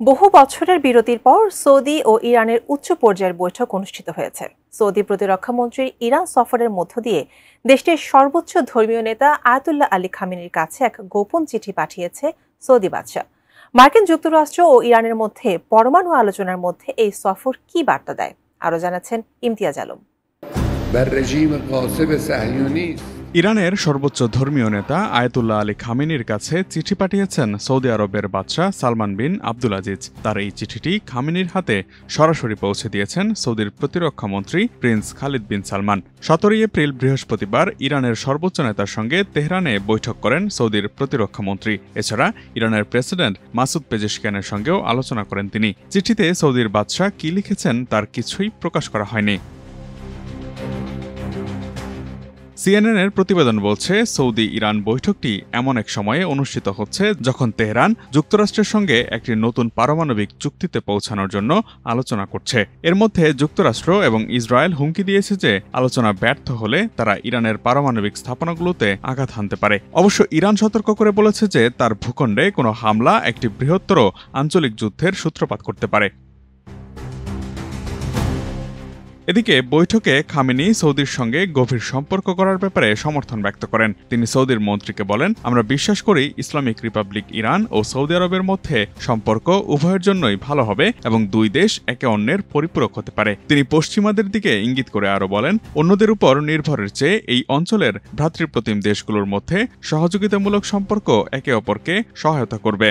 বহু বছরের বিরতির পর সৌদি ও ইরানের উচ্চ পর্যায়ের বৈঠক অনুষ্ঠিত হয়েছে। সৌদি প্রতিরক্ষামন্ত্রীর ইরান সফরের মধ্য দিয়ে দেশটির সর্বোচ্চ ধর্মীয় নেতা আয়াতুল্লাহ আলী খামেনির কাছে এক গোপন চিঠি পাঠিয়েছে সৌদি বাদশাহ। মার্কিন যুক্তরাষ্ট্র ও ইরানের মধ্যে পরমাণু আলোচনার মধ্যে এই সফর কি বার্তা দেয়, আরও জানাচ্ছেন ইমতিয়াজ আলম। ইরানের সর্বোচ্চ ধর্মীয় নেতা আয়াতুল্লাহ আলী খামেনির কাছে চিঠি পাঠিয়েছেন সৌদি আরবের বাদশাহ সালমান বিন আব্দুল আজিজ। তার এই চিঠিটি খামেনির হাতে সরাসরি পৌঁছে দিয়েছেন সৌদির প্রতিরক্ষা মন্ত্রী প্রিন্স খালিদ বিন সালমান। 17 এপ্রিল বৃহস্পতিবার ইরানের সর্বোচ্চ নেতার সঙ্গে তেহরানে বৈঠক করেন সৌদির প্রতিরক্ষা মন্ত্রী। এছাড়া ইরানের প্রেসিডেন্ট মাসুদ পেজেশকিয়ানের সঙ্গেও আলোচনা করেন তিনি। চিঠিতে সৌদির বাদশাহ কি লিখেছেন তার কিছুই প্রকাশ করা হয়নি। সিএনএনের প্রতিবেদন বলছে, সৌদি ইরান বৈঠকটি এমন এক সময়ে অনুষ্ঠিত হচ্ছে যখন তেহরান যুক্তরাষ্ট্রের সঙ্গে একটি নতুন পারমাণবিক চুক্তিতে পৌঁছানোর জন্য আলোচনা করছে। এর মধ্যে যুক্তরাষ্ট্র এবং ইসরায়েল হুমকি দিয়েছে যে আলোচনা ব্যর্থ হলে তারা ইরানের পারমাণবিক স্থাপনাগুলোতে আঘাত হানতে পারে। অবশ্য ইরান সতর্ক করে বলেছে যে তার ভূখণ্ডে কোনো হামলা একটি বৃহত্তর আঞ্চলিক যুদ্ধের সূত্রপাত করতে পারে। এদিকে বৈঠকে খামেনি সৌদির সঙ্গে গভীর সম্পর্ক করার ব্যাপারে সমর্থন ব্যক্ত করেন। তিনি সৌদির মন্ত্রীকে বলেন, আমরা বিশ্বাস করি ইসলামিক রিপাবলিক ইরান ও সৌদি আরবের মধ্যে সম্পর্ক উভয়ের জন্যই ভালো হবে এবং দুই দেশ একে অন্যের পরিপূরক হতে পারে। তিনি পশ্চিমাদের দিকে ইঙ্গিত করে আরও বলেন, অন্যদের উপর নির্ভরের চেয়ে এই অঞ্চলের ভ্রাতৃপ্রতিম দেশগুলোর মধ্যে সহযোগিতামূলক সম্পর্ক একে অপরকে সহায়তা করবে।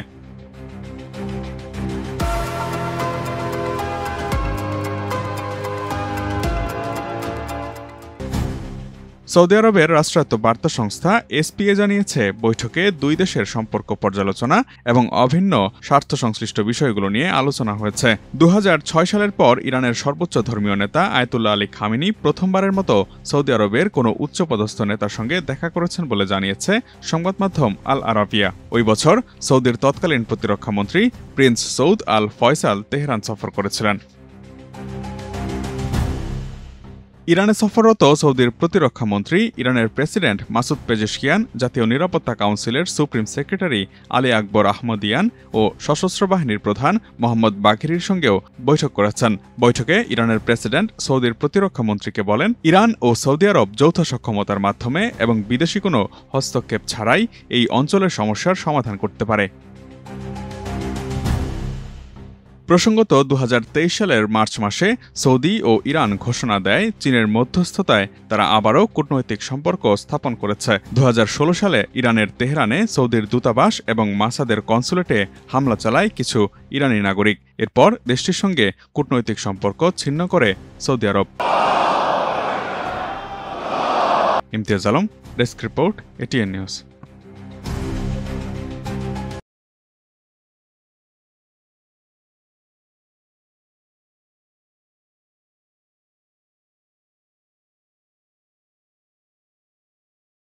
সৌদি আরবের রাষ্ট্রায়ত্ত বার্তা সংস্থা এসপিএ জানিয়েছে, বৈঠকে দুই দেশের সম্পর্ক পর্যালোচনা এবং অভিন্ন স্বার্থ সংশ্লিষ্ট বিষয়গুলো নিয়ে আলোচনা হয়েছে। 2006 সালের পর ইরানের সর্বোচ্চ ধর্মীয় নেতা আয়াতুল্লাহ আলী খামেনি প্রথমবারের মতো সৌদি আরবের কোনো উচ্চপদস্থ নেতার সঙ্গে দেখা করেছেন বলে জানিয়েছে সংবাদ মাধ্যম আল আরাবিয়া। ওই বছর সৌদির তৎকালীন প্রতিরক্ষা মন্ত্রী প্রিন্স সৌদ আল ফয়সাল তেহরান সফর করেছিলেন। ইরানে সফররত সৌদির প্রতিরক্ষা মন্ত্রী, ইরানের প্রেসিডেন্ট মাসুদ পেজেশকিয়ান, জাতীয় নিরাপত্তা কাউন্সিলের সুপ্রিম সেক্রেটারি আলী আকবর আহমদিয়ান ও সশস্ত্র বাহিনীর প্রধান মোহাম্মদ বাঘেরির সঙ্গেও বৈঠক করেছেন। বৈঠকে ইরানের প্রেসিডেন্ট সৌদির প্রতিরক্ষা মন্ত্রীকে বলেন, ইরান ও সৌদি আরব যৌথ সক্ষমতার মাধ্যমে এবং বিদেশি কোনো হস্তক্ষেপ ছাড়াই এই অঞ্চলের সমস্যার সমাধান করতে পারে। প্রসঙ্গত 2023 সালের মার্চ মাসে সৌদি ও ইরান ঘোষণা দেয় চীনের মধ্যস্থতায় তারা আবারও কূটনৈতিক সম্পর্ক স্থাপন করেছে। 2016 সালে ইরানের তেহরানে সৌদির দূতাবাস এবং মাসাদের কনসুলেটে হামলা চালায় কিছু ইরানি নাগরিক। এরপর দেশটির সঙ্গে কূটনৈতিক সম্পর্ক ছিন্ন করে সৌদি আরব। Imtiaz Alam, desk report, ATN news.